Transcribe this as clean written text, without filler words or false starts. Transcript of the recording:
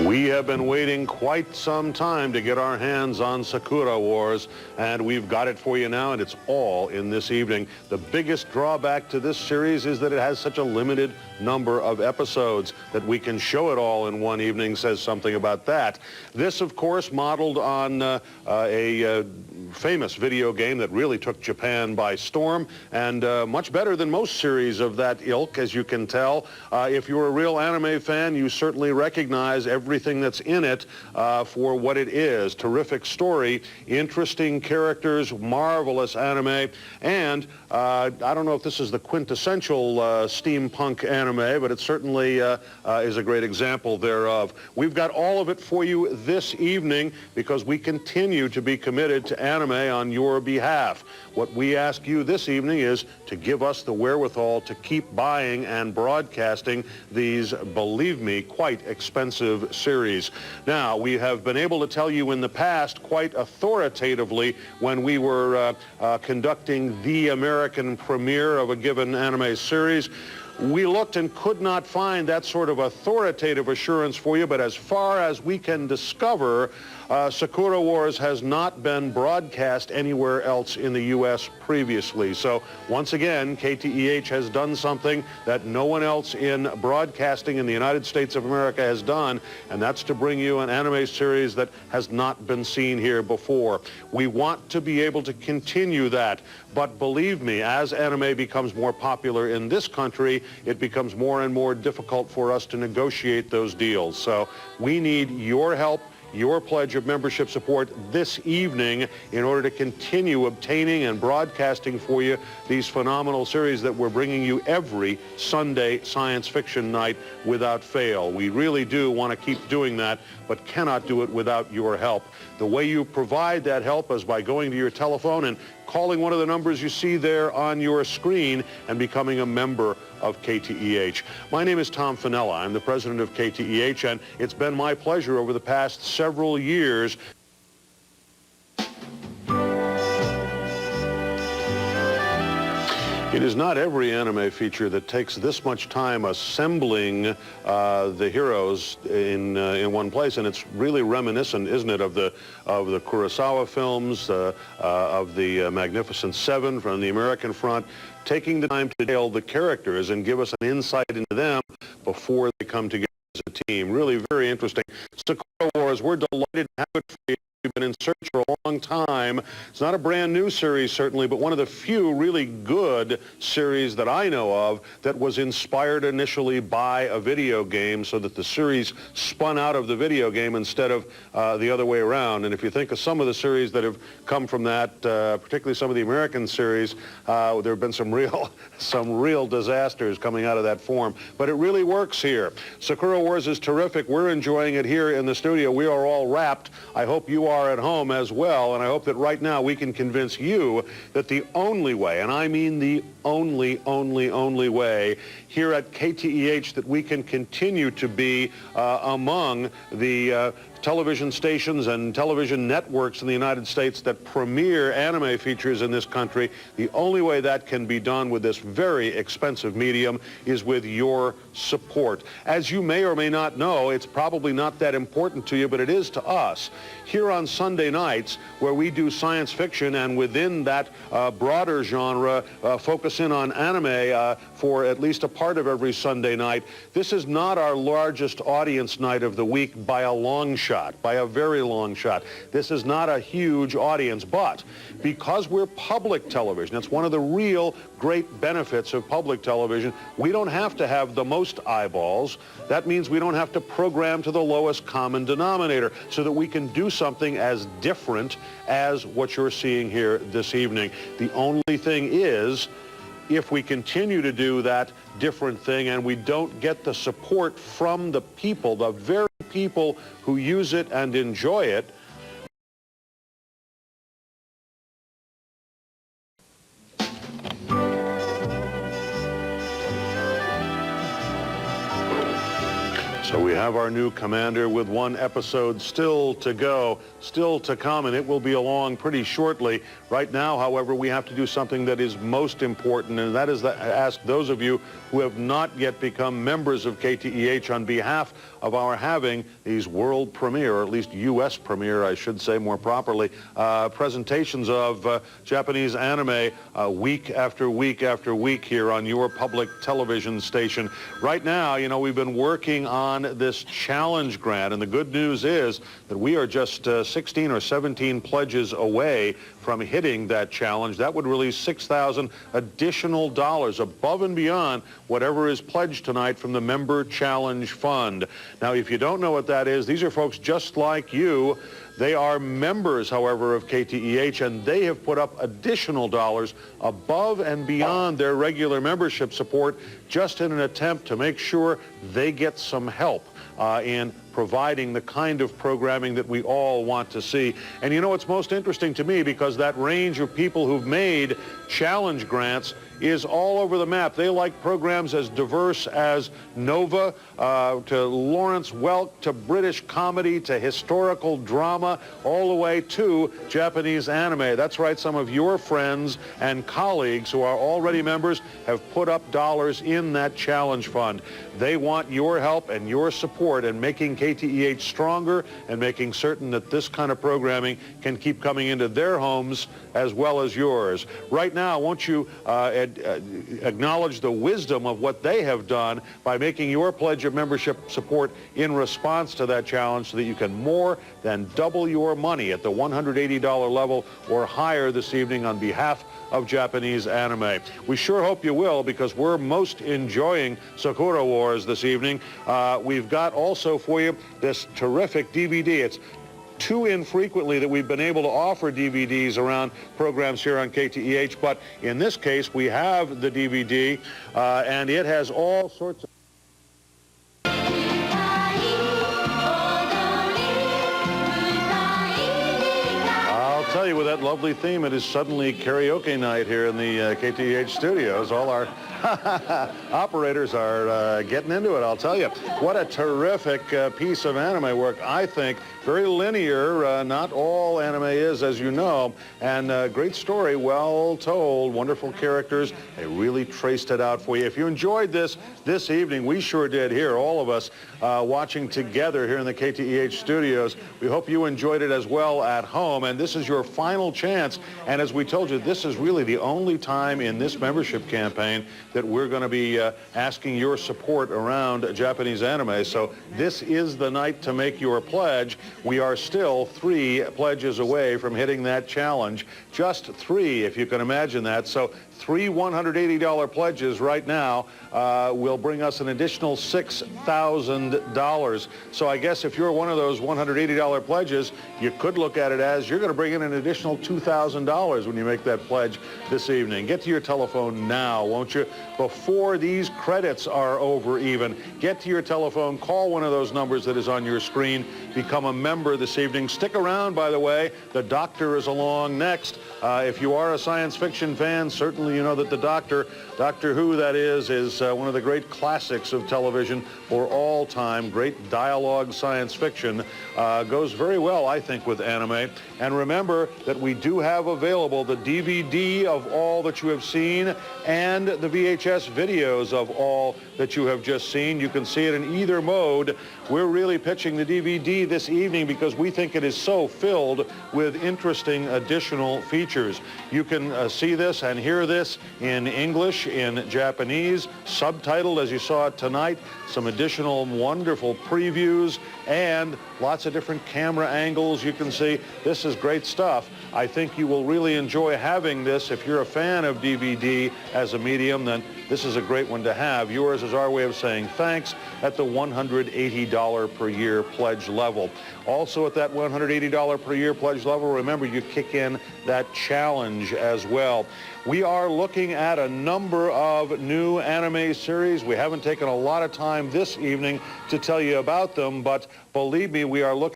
We have been waiting quite some time to get our hands on Sakura Wars, and we've got it for you now, and it's all in this evening. The biggest drawback to this series is that it has such a limited number of episodes. That we can show it all in one evening says something about that. This, of course, modeled on a famous video game that really took Japan by storm, and much better than most series of that ilk, as you can tell. If you're a real anime fan, you certainly recognize everything that's in it for what it is. Terrific story, interesting characters, marvelous anime, and I don't know if this is the quintessential steampunk anime, but it certainly is a great example thereof. We've got all of it for you this evening because we continue to be committed to anime on your behalf. What we ask you this evening is to give us the wherewithal to keep buying and broadcasting these, believe me, quite expensive series. Now, we have been able to tell you in the past quite authoritatively when we were conducting the American premiere of a given anime series. We looked and could not find that sort of authoritative assurance for you, but as far as we can discover, Sakura Wars has not been broadcast anywhere else in the U.S. previously. So once again, KTEH has done something that no one else in broadcasting in the United States of America has done, and that's to bring you an anime series that has not been seen here before. We want to be able to continue that, but believe me, as anime becomes more popular in this country, it becomes more and more difficult for us to negotiate those deals. So we need your help, your pledge of membership support this evening in order to continue obtaining and broadcasting for you these phenomenal series that we're bringing you every Sunday science fiction night without fail. We really do want to keep doing that, but cannot do it without your help. The way you provide that help is by going to your telephone and calling one of the numbers you see there on your screen and becoming a member of KTEH. My name is Tom Finella. I'm the president of KTEH, and it's been my pleasure over the past several years It is not every anime feature that takes this much time assembling the heroes in one place, and it's really reminiscent, isn't it, of the Kurosawa films, of the Magnificent Seven from the American front, taking the time to detail the characters and give us an insight into them before they come together as a team. Really very interesting. Sakura Wars, we're delighted to have it for you. We've been in search for a long time. It's not a brand new series, certainly, but one of the few really good series that I know of that was inspired initially by a video game so that the series spun out of the video game instead of the other way around. And if you think of some of the series that have come from that, particularly some of the American series, there have been some real disasters coming out of that form. But it really works here. Sakura Wars is terrific. We're enjoying it here in the studio. We are all wrapped. I hope you are at home as well, and I hope that right now we can convince you that the only way, and I mean the only way here at KTEH that we can continue to be among the television stations and television networks in the United States that premiere anime features in this country, the only way that can be done with this very expensive medium is with your support. As you may or may not know, it's probably not that important to you, but it is to us. Here on Sunday nights, where we do science fiction, and within that broader genre, focus in on anime for at least a part of every Sunday night, this is not our largest audience night of the week by a long shot, by a very long shot. This is not a huge audience, but because we're public television, it's one of the real great benefits of public television. We don't have to have the most eyeballs. That means we don't have to program to the lowest common denominator, so that we can do something as different as what you're seeing here this evening. The only thing is, if we continue to do that different thing and we don't get the support from the people, the very people who use it and enjoy it, So we have our new commander with one episode still to go, still to come, and it will be along pretty shortly. Right now, however, we have to do something that is most important, and that is to ask those of you who have not yet become members of KTEH on behalf of our having these world premiere, or at least U.S. premiere, I should say more properly, presentations of Japanese anime week after week after week here on your public television station. Right now, you know, we've been working on this challenge grant, and the good news is that we are just 16 or 17 pledges away from hitting that challenge. That would release $6,000 additional dollars above and beyond whatever is pledged tonight from the Member Challenge Fund. Now, if you don't know what that is, these are folks just like you. They are members, however, of KTEH, and they have put up additional dollars above and beyond their regular membership support just in an attempt to make sure they get some help in providing the kind of programming that we all want to see. And you know, it's most interesting to me because that range of people who've made challenge grants is all over the map. They like programs as diverse as Nova, to Lawrence Welk, to British comedy, to historical drama, all the way to Japanese anime. That's right, some of your friends and colleagues who are already members have put up dollars in that challenge fund. They want your help and your support in making KTEH stronger and making certain that this kind of programming can keep coming into their homes as well as yours. Right now, won't you acknowledge the wisdom of what they have done by making your pledge of membership support in response to that challenge so that you can more than double your money at the $180 level or higher this evening on behalf of Japanese anime. We sure hope you will, because we're most enjoying Sakura Wars this evening. We've got also for you this terrific DVD. It's too infrequently that we've been able to offer DVDs around programs here on KTEH, but in this case we have the DVD, and it has all sorts of tell you, with that lovely theme, it is suddenly karaoke night here in the KTEH studios. All our operators are getting into it, I'll tell you. What a terrific piece of anime work, I think. Very linear, not all anime is, as you know, and great story, well told, wonderful characters. They really traced it out for you. If you enjoyed this evening, we sure did here, all of us watching together here in the KTEH studios. We hope you enjoyed it as well at home, and this is your final chance. And as we told you, this is really the only time in this membership campaign that we're going to be asking your support around Japanese anime. So this is the night to make your pledge. We are still 3 pledges away from hitting that challenge. Just 3, if you can imagine that. So 3 $180 pledges right now will bring us an additional $6,000. So I guess if you're one of those $180 pledges, you could look at it as you're going to bring in an additional $2,000 when you make that pledge this evening. Get to your telephone now, won't you? Before these credits are over even. Get to your telephone, call one of those numbers that is on your screen, become a member this evening. Stick around, by the way. The Doctor is along next. If you are a science fiction fan, certainly you know that the Doctor Who, that is one of the great classics of television for all time. Great dialogue science fiction. Goes very well, I think, with anime. And remember that we do have available the DVD of all that you have seen and the VHS videos of all that you have just seen. You can see it in either mode. We're really pitching the DVD this evening because we think it is so filled with interesting additional features. You can see this and hear this in English, in Japanese, subtitled as you saw it tonight, some additional wonderful previews, and lots of different camera angles you can see. This is great stuff. I think you will really enjoy having this. If you're a fan of DVD as a medium, then this is a great one to have. Yours is our way of saying thanks at the $180 per year pledge level. Also at that $180 per year pledge level, remember you kick in that challenge as well. We are looking at a number of new anime series. We haven't taken a lot of time this evening to tell you about them, but believe me, we are looking